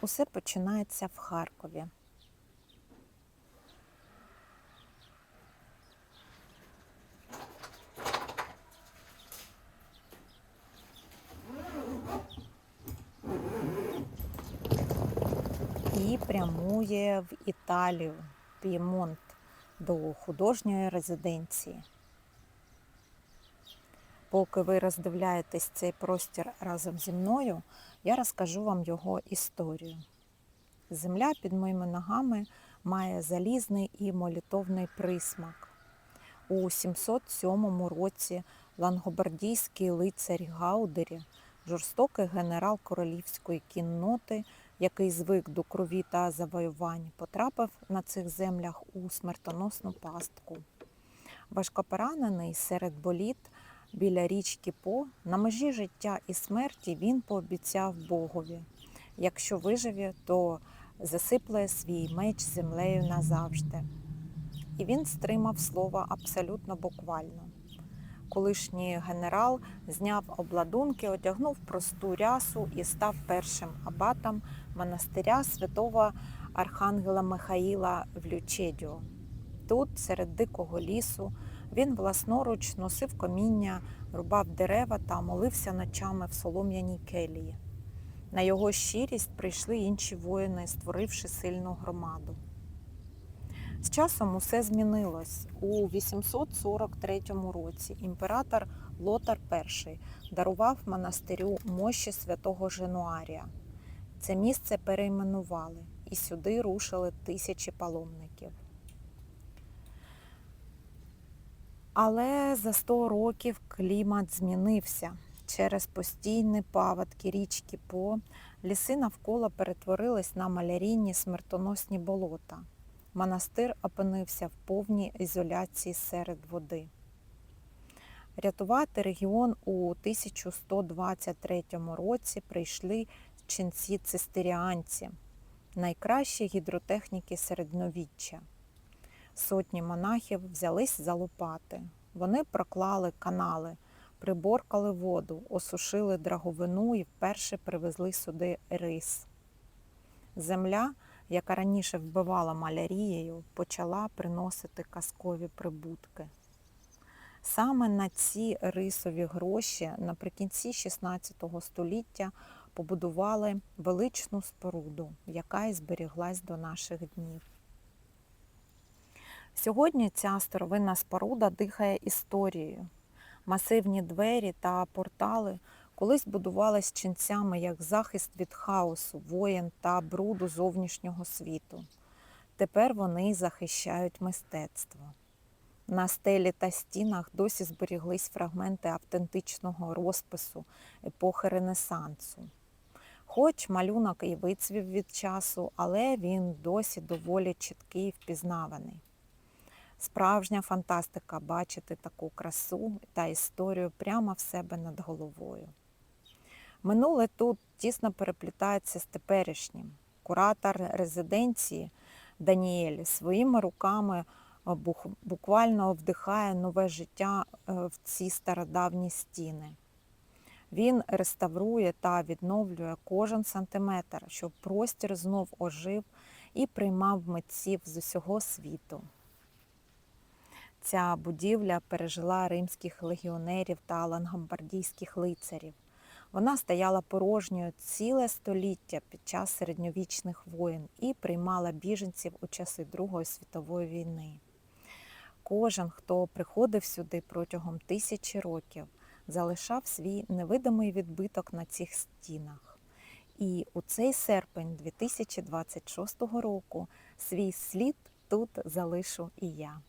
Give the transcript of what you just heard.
Усе починається в Харкові. І прямує в Італію, в П'ємонт, до художньої резиденції. Поки ви роздивляєтесь цей простір разом зі мною, я розкажу вам його історію. Земля під моїми ногами має залізний і молитовний присмак. У 707 році лангобардійський лицар Гаудері, жорстокий генерал королівської кінноти, який звик до крові та завоювань, потрапив на цих землях у смертоносну пастку. Важкопоранений серед боліт біля річки По, на межі життя і смерті, він пообіцяв Богові: якщо виживе, то засипле свій меч землею назавжди. І він стримав слово абсолютно буквально. Колишній генерал зняв обладунки, одягнув просту рясу і став першим абатом монастиря святого Архангела Михаїла в Лючедіо. Тут, серед дикого лісу, він власноруч носив каміння, рубав дерева та молився ночами в солом'яній келії. На його щирість прийшли інші воїни, створивши сильну громаду. З часом усе змінилось. У 843 році імператор Лотар І дарував монастирю мощі святого Женуарія. Це місце перейменували, і сюди рушили тисячі паломників. Але за 100 років клімат змінився. Через постійні паводки річки По ліси навколо перетворились на малярійні смертоносні болота. Монастир опинився в повній ізоляції серед води. Рятувати регіон у 1123 році прийшли ченці-цистеріанці, найкращі гідротехніки середньовіччя. Сотні монахів взялись за лопати. Вони проклали канали, приборкали воду, осушили драговину і вперше привезли сюди рис. Земля, яка раніше вбивала малярією, почала приносити казкові прибутки. Саме на ці рисові гроші наприкінці 16 століття побудували величну споруду, яка і зберіглась до наших днів. Сьогодні ця старовинна споруда дихає історією. Масивні двері та портали колись будувались ченцями як захист від хаосу, воєн та бруду зовнішнього світу. Тепер вони захищають мистецтво. На стелі та стінах досі зберіглись фрагменти автентичного розпису епохи Ренесансу. Хоч малюнок і вицвів від часу, але він досі доволі чіткий і впізнаваний. Справжня фантастика бачити таку красу та історію прямо в себе над головою. Минуле тут тісно переплітається з теперішнім. Куратор резиденції Даніель своїми руками буквально вдихає нове життя в ці стародавні стіни. Він реставрує та відновлює кожен сантиметр, щоб простір знов ожив і приймав митців з усього світу. Ця будівля пережила римських легіонерів та лангобардійських лицарів. Вона стояла порожньою ціле століття під час середньовічних воєн і приймала біженців у часи Другої світової війни. Кожен, хто приходив сюди протягом 1000 років, залишав свій невидимий відбиток на цих стінах. І у цей серпень 2026 року свій слід тут залишу і я.